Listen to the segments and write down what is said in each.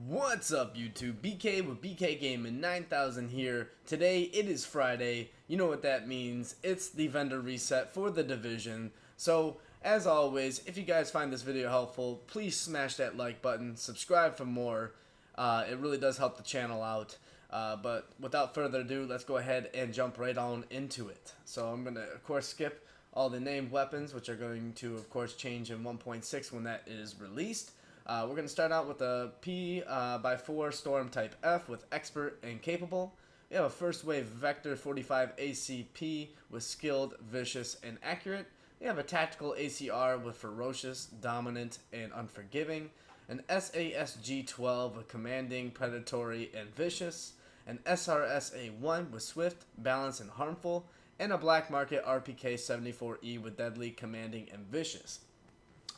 What's up YouTube? BK with BK Gaming 9000 here. Today it is Friday. You know what that means. It's the vendor reset for the division. So as always, if you guys find this video helpful, please smash that like button, subscribe for more. It really does help the channel out. But without further ado, let's go ahead and jump right on into it. So I'm going to of course skip all the named weapons, which are going to of course change in 1.6 when that is released. We're going to start out with a P/4 Storm Type F with Expert and Capable. We have a First Wave Vector 45 ACP with Skilled, Vicious, and Accurate. We have a Tactical ACR with Ferocious, Dominant, and Unforgiving. An SASG-12 with Commanding, Predatory, and Vicious. An SRSA-1 with Swift, Balanced, and Harmful. And a Black Market RPK-74E with Deadly, Commanding, and Vicious.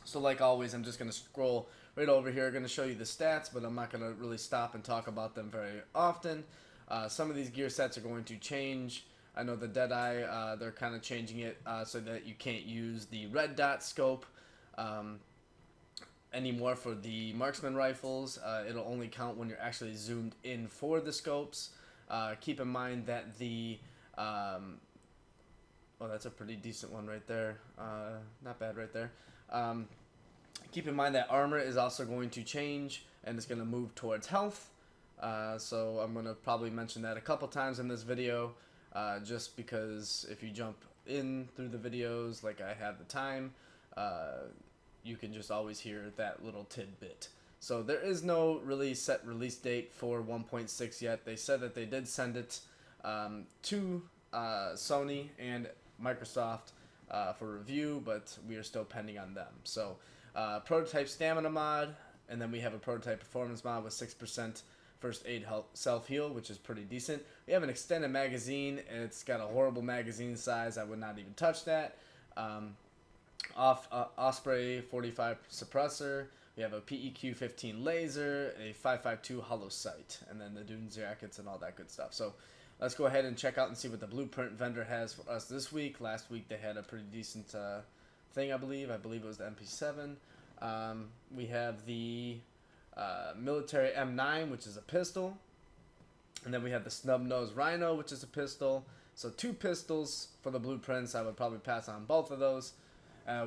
So like always, I'm just going to scroll right over here. I'm going to show you the stats, but I'm not going to really stop and talk about them very often. Some of these gear sets are going to change. I know the Deadeye, they're kind of changing it so that you can't use the red dot scope anymore for the marksman rifles. It'll only count when you're actually zoomed in for the scopes. Keep in mind that the... oh, that's a pretty decent one right there. Not bad right there. Keep in mind that armor is also going to change and it's going to move towards health. So I'm going to probably mention that a couple times in this video, just because if you jump in through the videos like I have the time, you can just always hear that little tidbit. So there is no really set release date for 1.6 yet. They said that they did send it to Sony and Microsoft for review, but we are still pending on them. So prototype stamina mod, and then we have a prototype performance mod with 6% first aid self-heal, which is pretty decent. We have an extended magazine, and it's got a horrible magazine size. I would not even touch that. Osprey 45 suppressor. We have a PEQ 15 laser, a 5.52 hollow sight, and then the Dune jackets and all that good stuff. So let's go ahead and check out and see what the blueprint vendor has for us this week. Last week they had a pretty decent thing, I believe. I believe it was the MP7. We have the military M9, which is a pistol. And then we have the snub-nosed Rhino, which is a pistol. So 2 pistols for the blueprints. I would probably pass on both of those.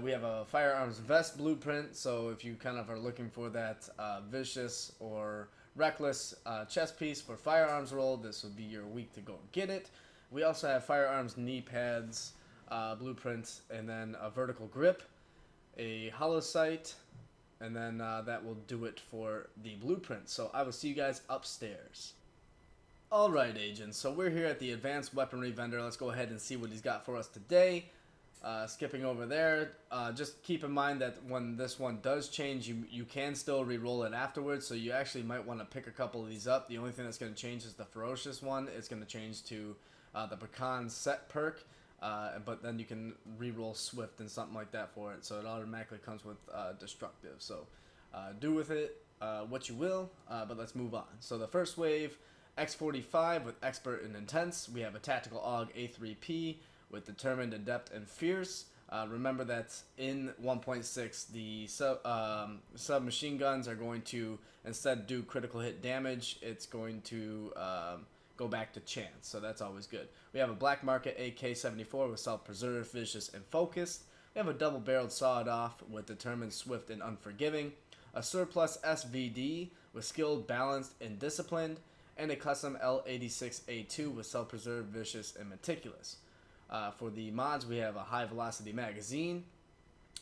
We have a firearms vest blueprint. So if you kind of are looking for that vicious or reckless chest piece for firearms roll, this would be your week to go get it. We also have firearms knee pads blueprints, and then a vertical grip, a hollow sight, and then that will do it for the blueprint. So I will see you guys upstairs. Alright agents, so we're here at the advanced weaponry vendor. Let's go ahead and see what he's got for us today. Skipping over there, just keep in mind that when this one does change, you can still re-roll it afterwards, so you actually might want to pick a couple of these up. The only thing that's going to change is the ferocious one. It's going to change to the pecan set perk, but then you can re-roll swift and something like that for it, so it automatically comes with destructive. So do with it what you will, but let's move on. So the first wave, X45 with expert and intense. We have a tactical AUG A3P with determined, adept, and fierce. Remember that in 1.6, the submachine guns are going to, instead do critical hit damage, it's going to go back to chance, so that's always good. We have a black market AK-74 with self-preserve, vicious, and focused. We have a double-barreled sawed-off with determined, swift, and unforgiving. A surplus SVD with skilled, balanced, and disciplined. And a custom L86A2 with self-preserve, vicious, and meticulous. For the mods, we have a high-velocity magazine,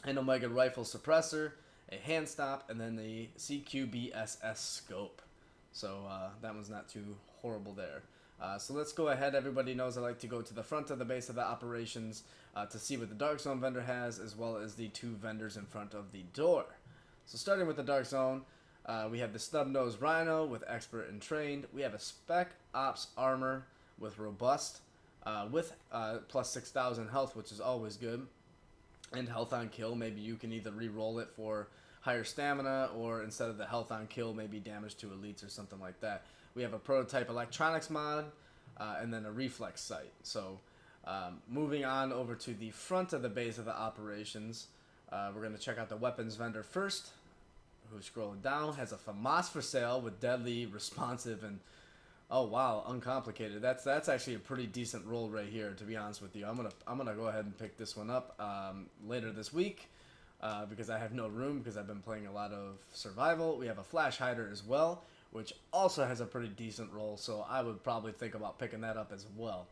an Omega rifle suppressor, a hand stop, and then the CQBSS scope. So that one's not too horrible there. So let's go ahead. Everybody knows I like to go to the front of the base of the operations to see what the Dark Zone vendor has, as well as the 2 vendors in front of the door. So starting with the Dark Zone, we have the snub-nosed Rhino with expert and trained. We have a spec ops armor with robust, with plus 6,000 health, which is always good, and health on kill. Maybe you can either re-roll it for higher stamina, or instead of the health on kill, maybe damage to elites or something like that. We have a prototype electronics mod, and then a reflex sight. So moving on over to the front of the base of the operations, we're going to check out the weapons vendor first, who's scrolling down, has a FAMAS for sale with deadly, responsive, and oh wow, uncomplicated. That's actually a pretty decent roll right here, to be honest with you. I'm gonna go ahead and pick this one up later this week because I have no room because I've been playing a lot of survival. We have a flash hider as well, which also has a pretty decent roll, so I would probably think about picking that up as well.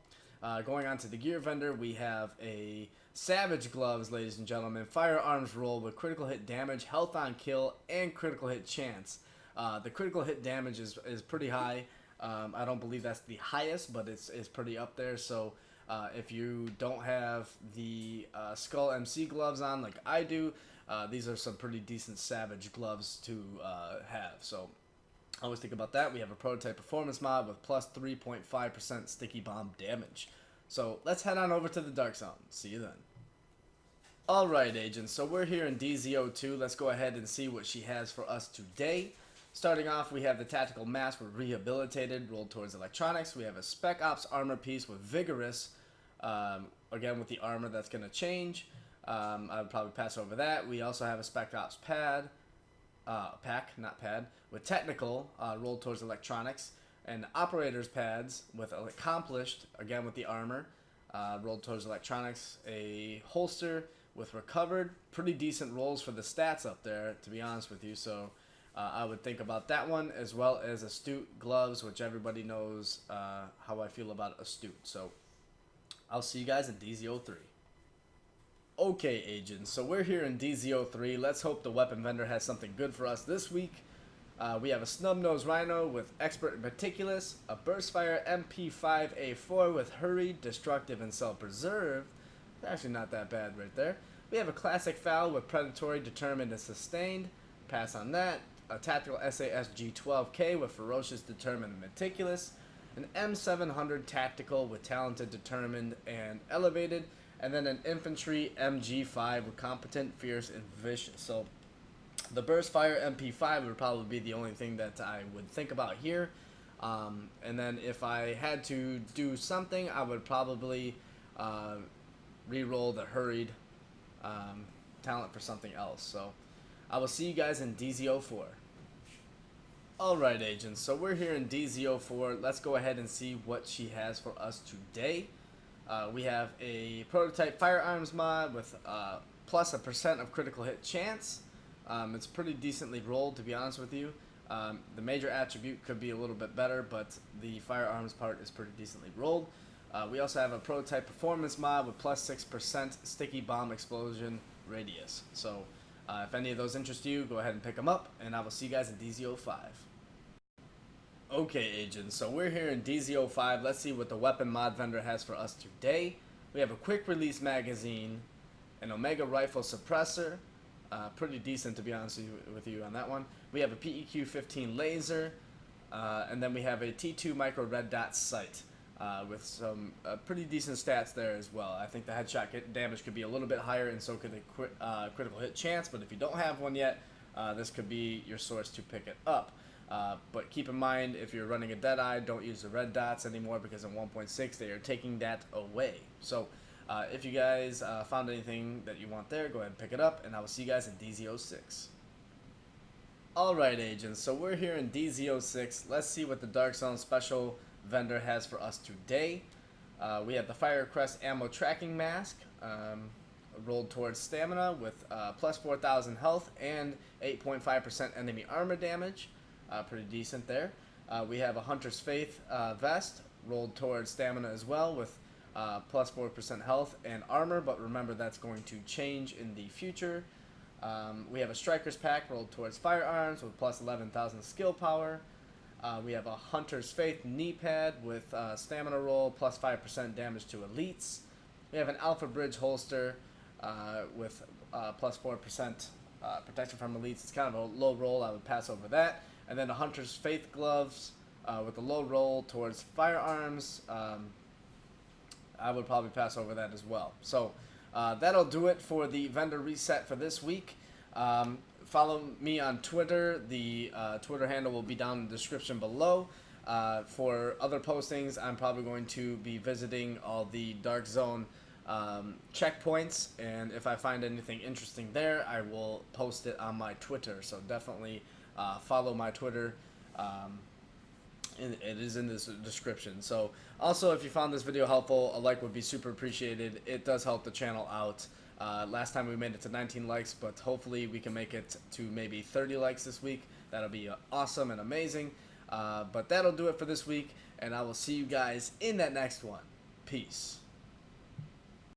Going on to the gear vendor, we have a Savage Gloves, ladies and gentlemen. Firearms roll with critical hit damage, health on kill, and critical hit chance. The critical hit damage is pretty high. I don't believe that's the highest, but it's pretty up there. So if you don't have the Skull MC gloves on like I do, these are some pretty decent Savage Gloves to have. So I always think about that. We have a prototype performance mod with plus 3.5% sticky bomb damage. So let's head on over to the Dark Zone. See you then. Alright, agents, so we're here in DZ02. Let's go ahead and see what she has for us today. Starting off, we have the Tactical Mask with Rehabilitated, rolled towards Electronics. We have a Spec Ops armor piece with Vigorous, again with the armor that's going to change. I would probably pass over that. We also have a Spec Ops pad, with Technical, rolled towards Electronics. And Operators pads with Accomplished, again with the armor, rolled towards Electronics. A holster with Recovered. Pretty decent rolls for the stats up there, to be honest with you. So I would think about that one, as well as Astute Gloves, which everybody knows how I feel about Astute. So I'll see you guys in DZ03. Okay, agents, so we're here in DZ03. Let's hope the weapon vendor has something good for us this week. We have a Snub-Nosed Rhino with Expert and Meticulous, a Burstfire MP5A4 with Hurried, Destructive, and Self-Preserve. Actually not that bad right there. We have a Classic Foul with Predatory, Determined, and Sustained. Pass on that. A Tactical SAS G12K with Ferocious, Determined, and Meticulous. An M700 Tactical with Talented, Determined, and Elevated. And then an Infantry MG5 with Competent, Fierce, and Vicious. So the Burstfire MP5 would probably be the only thing that I would think about here. And then if I had to do something, I would probably re-roll the Hurried talent for something else. So I will see you guys in DZ04. Alright, agents, so we're here in DZ04. Let's go ahead and see what she has for us today. We have a prototype firearms mod with plus a % of critical hit chance. It's pretty decently rolled, to be honest with you. The major attribute could be a little bit better, but the firearms part is pretty decently rolled. We also have a prototype performance mod with plus 6% sticky bomb explosion radius. So if any of those interest you, go ahead and pick them up, and I will see you guys in DZ05. Okay, agents, so we're here in DZ05. Let's see what the weapon mod vendor has for us today. We have a quick release magazine, an Omega rifle suppressor, pretty decent, to be honest with you on that one. We have a PEQ 15 laser, and then we have a T2 micro red dot sight with some pretty decent stats there as well. I think the headshot damage could be a little bit higher, and so could the critical hit chance, but if you don't have one yet, this could be your source to pick it up. But keep in mind, if you're running a Deadeye, don't use the red dots anymore, because in 1.6 they are taking that away. So if you guys found anything that you want there, go ahead and pick it up, and I will see you guys in DZ06. Alright, agents, so we're here in DZ06. Let's see what the Dark Zone special vendor has for us today. We have the Firecrest ammo tracking mask, rolled towards stamina with plus 4,000 health and 8.5% enemy armor damage. Pretty decent there. We have a Hunter's Faith vest, rolled towards stamina as well with plus 4% health and armor, but remember that's going to change in the future. We have a Striker's pack, rolled towards firearms with plus 11,000 skill power. We have a Hunter's Faith knee pad with stamina roll, plus 5% damage to elites. We have an Alpha Bridge holster with plus 4% protection from elites. It's kind of a low roll, I would pass over that. And then a Hunter's Faith gloves with a low roll towards firearms. I would probably pass over that as well. So that'll do it for the vendor reset for this week. Follow me on Twitter. The Twitter handle will be down in the description below. For other postings, I'm probably going to be visiting all the Dark Zone checkpoints, and if I find anything interesting there, I will post it on my Twitter. So definitely follow my Twitter. It is in this description. So also, if you found this video helpful, a like would be super appreciated. It does help the channel out. Last time we made it to 19 likes, but hopefully we can make it to maybe 30 likes this week. That'll be awesome and amazing. But that'll do it for this week, and I will see you guys in that next one. Peace.